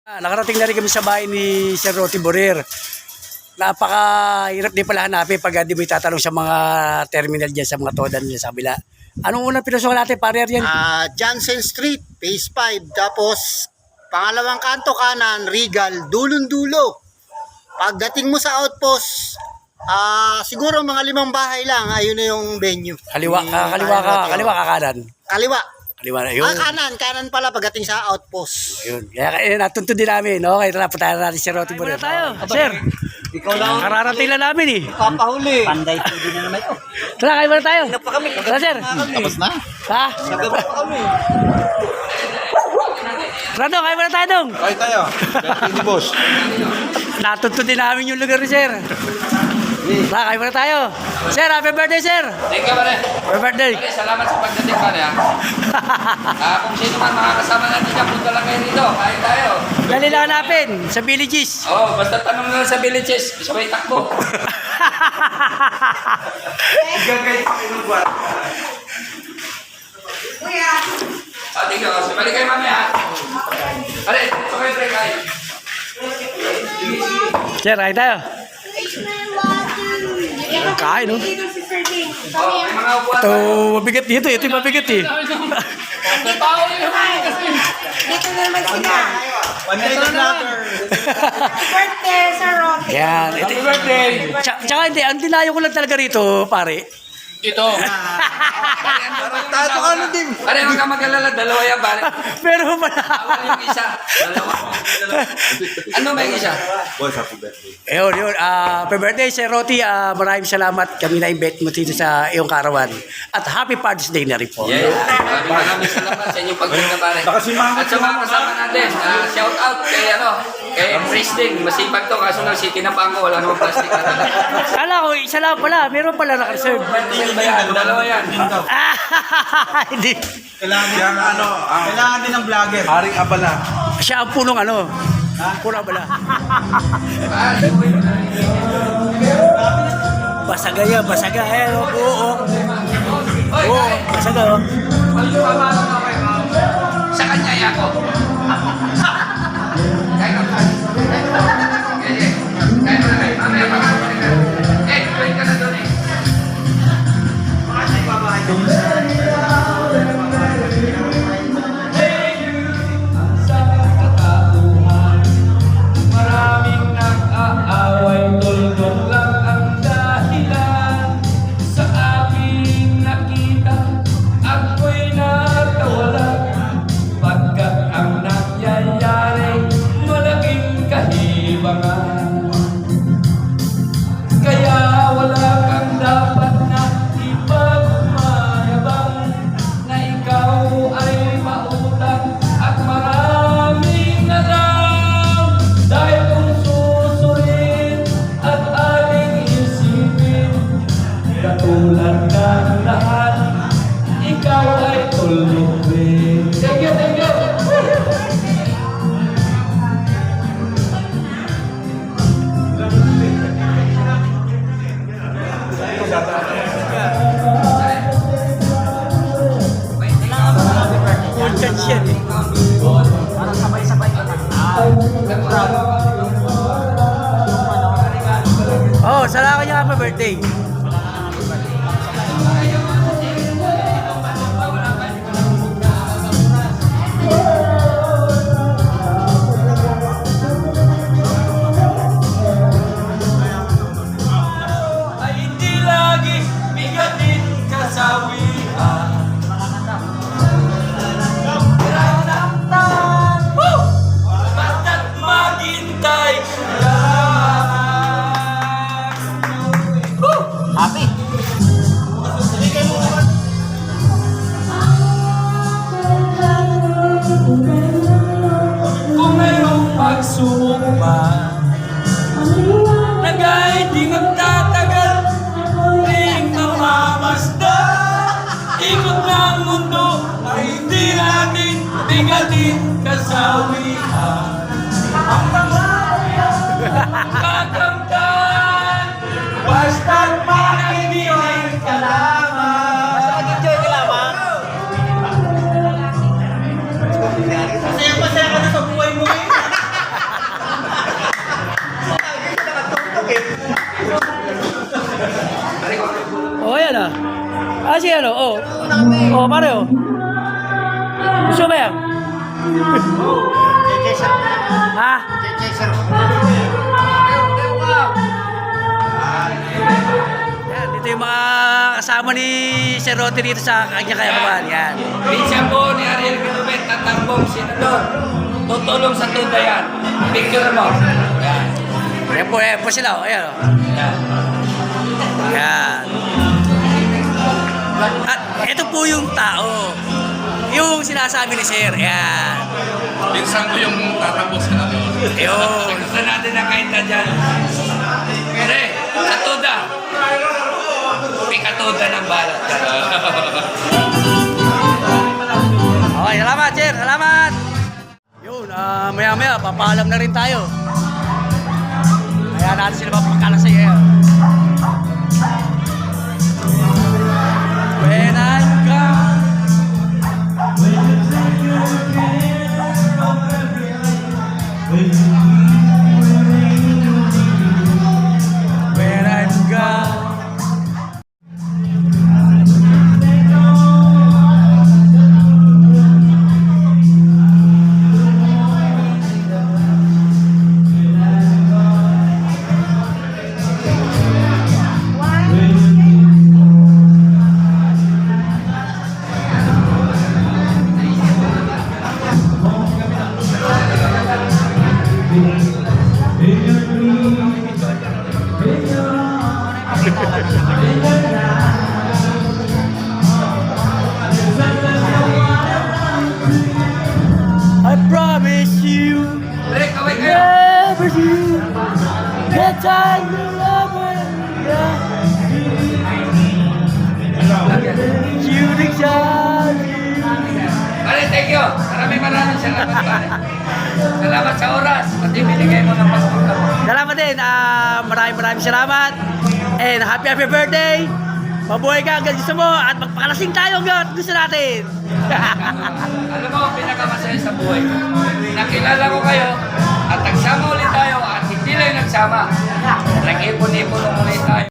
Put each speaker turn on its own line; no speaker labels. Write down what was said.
Nakarating na rin kami sa bahay ni Sir Roti Borer. Napakahirap din pala hanapin pag di mo itatanong sa mga terminal dyan, sa mga todan dyan sa kabila. Anong unang pinasukan natin, pare yan?
Johnson Street, Phase 5. Tapos, pangalawang kanto kanan, Regal, dulong-dulo. Pagdating mo sa outpost, siguro mga 5 bahay lang, ayun na yung venue.
Kaliwa ka kanan.
Kaliwa.
Kaliwa na yun.
Kanan pala pagdating sa outpost.
Ayun. Kaya natuntun din namin, no? Kaya puntahan natin si Roti Borer. Tayo, sir.
Ikaw lang.
Kararating lang namin eh.
Papahuli.
Panday TV na naman ito.
Tara, kayo muna tayo.
Pa kami.
Tara, sir.
Tapos na.
Ha?
Nagabot pa kami.
Tara, dong. Kayo muna tayo, dong.
Kaya tayo. Hindi boss.
Natuntun din namin yung lugar ni sir. Tara, kayo muna tayo. Sir, happy birthday, sir.
Thank you, pare.
Happy birthday.
Pare, salamat sa pagdating, pare. Kung sino man makakasama natin dyan, punta lang kayo dito. Kain tayo.
Dali lang hanapin sa villages.
Oo, basta tanong na lang sa villages. Sabay takbo.
Gagay pa kinubuan.
Thank you. Sabay kayo mamaya. Pare, ito kayo, pre, kain.
Sir, kain tayo. Kain, no?
May mga upuan.
Ito, mabigat dito. Ito yung mabigat eh.
Dito na naman sila.
Panday na vlogger.
Birthday, Sir Rocky.
Yan. Happy birthday. Tsaka hindi, ang dinayo ko lang talaga rito, pare.
Ito.
Tato ka na din.
Pare, huwag ka mag-alala. Dalawa yan, pare.
Pero pala.
Awal yung isa. Dalawa. Ano ba yung isa?
Boss, happy birthday.
Yun. Happy birthday, Sir Roti. Maraming salamat. Kami na-invite mo dito sa iyong karawan. At happy Father's Day na rin po.
Yeah. Maraming salamat sa inyong pagpunta, pare.
Baka si Mama.
At sa mga kasama natin, shout out kay Pristing. Masipag to, kaso lang si tinapang ko, wala namang plastic na talaga.
Kala ko, isa lang pala. Meron pala naka-reserve.
Ba yan? Dalawa yan.
Hindi.
Kailangan din ng vlogger. Haring abala.
Siya ang punong ano. Punong bala. Basaga yan, basaga. Oo. Oo, basaga.
Sa kanya ako. Kaya na. Kaya na kayo. Mamaya pa. Join ka na doon eh. Maraming nag-aaway, tuldong lang ang dahilan sa aking nakita. Ako'y natawalan pagkat ang nangyayari malaking kahibangan. Kaya wala kang dapat na ipagmayabang na ikaw ay mautang at maraming alam. Dahil kung susurin at ating isipin, katulad ng lahat, ikaw ay tulutin. Thank you, thank you.
Oh, salamat niya happy birthday.
Ay hindi lagi bigatin kasawian. Basta't maghintay lang.
Happy.
Kung mayroong pagsubok man na kahit di magtatagal, ring mamamasdan. Ikot ng mundo ay hindi natin bigatin kasawian. Ang kakamtan, basta't makinig ka lamang.
Basta mag-enjoy ka lamang. Masaya ka na sa buhay mo eh.
Oo, pare oh. Gusto mo ba yan? Ha? Yan, dito yung mga kasama ni Sir Roty dito sa kanya kayaman. Yan.
Pinsan po ni Ariel Ginubet, tatakbong senador. Tutulong sa tunda yan. Picture mo. Yan.
Yan po sila. Oh. Ayan oh.
Yan.
Yan. At ito po yung tao. Yung sinasabi ni Sir. Yan.
Pinsan ko yung tatakbo sa natin.
Ayun.
Gusto natin na kainta dyan. Pere, katuda. May katuda ng balat.
Okay, salamat Sir. Salamat. Yun, maya-maya, papaalam na rin tayo. Kaya natin sila mapagkalasay. When I'm gone, when I'm gone. I promise you,
Pere, kaway kayo.
never do get tired of loving you.
Pare, thank you. Maraming salamat, pare. Salamat sa oras. Pati binigay mo ng paspunta mo.
Salamat din. Maraming salamat. And happy birthday. Mabuhay ka hanggang gusto mo at magpakalasing tayo hanggang gusto natin.
Alam mo, pinakamasaya sa buhay ko. Nakilala ko kayo at nagsama ulit tayo at hindi lang nagsama. Nag-ipon-ipon ulit tayo.